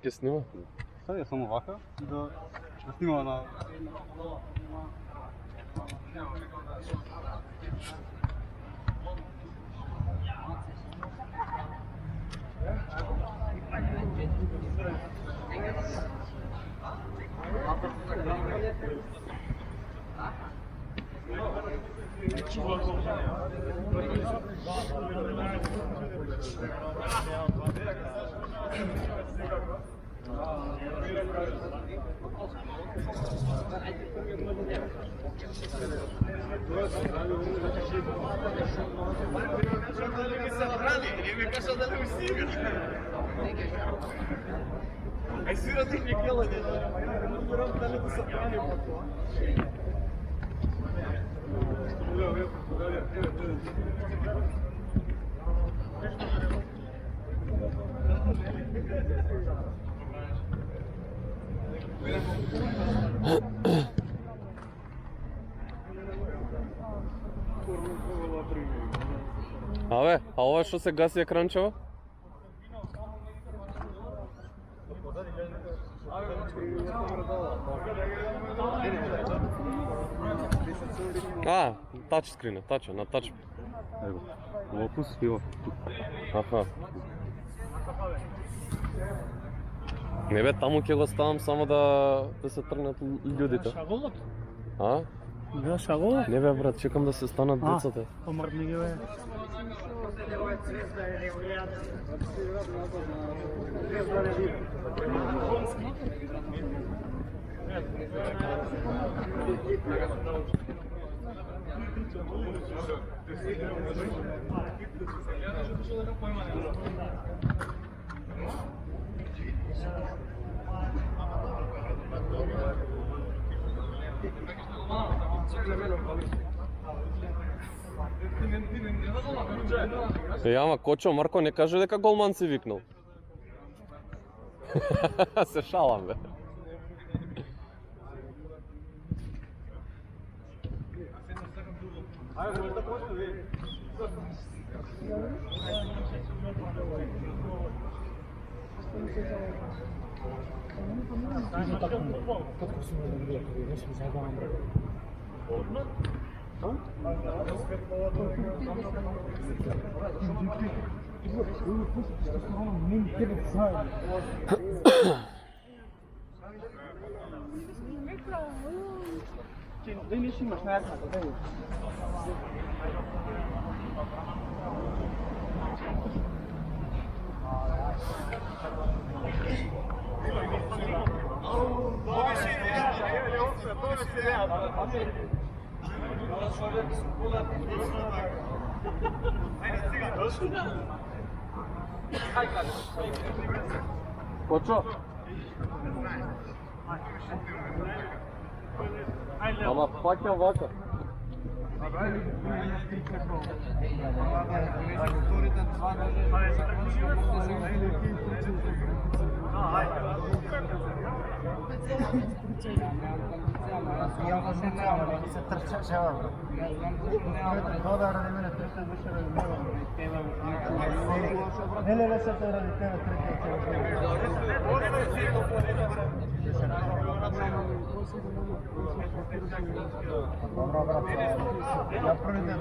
Ќе снима? Стави ја само вака и да снимава на... Ai svira tih nekjela ne znam da li to sabrani ovako. Абе, а ова што се гаси екранчево? Тач скрин, тача, на тач. Ево, лопус и ово. Аха. Не бе, таму ќе го ставам само да се тргнат луѓето. Шаголот? А? Да, шаголот? Не бе, брат, чекам да се станат децата. Помрдни ги бе. Ама Кочо, Марко не каже дека голман си викнал. Се шалам, бе. Ти не си имаш някаква, да е. Кочо? Ама паќам вака. Добро, брат, ја први ден.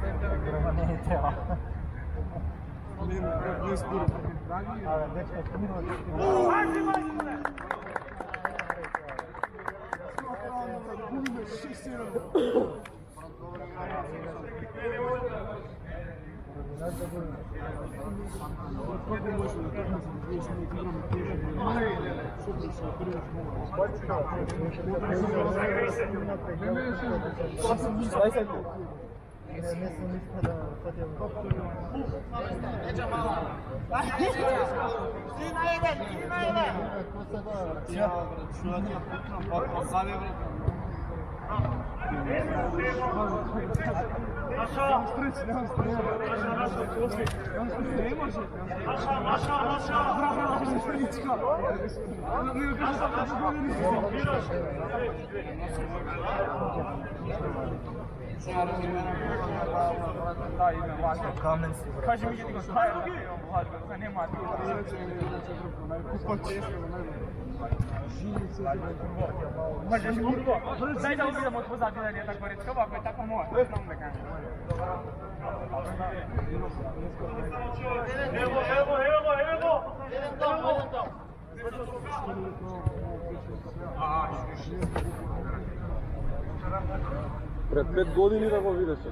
Не треба. Не спори. Абе, дечко, пуно. Губиме 6-1. Kako može da tako se smo igramo Kaži mi jedino šta je tako imam bohatko, da nema Možeš kurvo, daj da ubijemo od pozadnje da nije tako reći, kako je tako može, znam da kažem. Evo! Idem tamo! Пред 5 години да го видеше.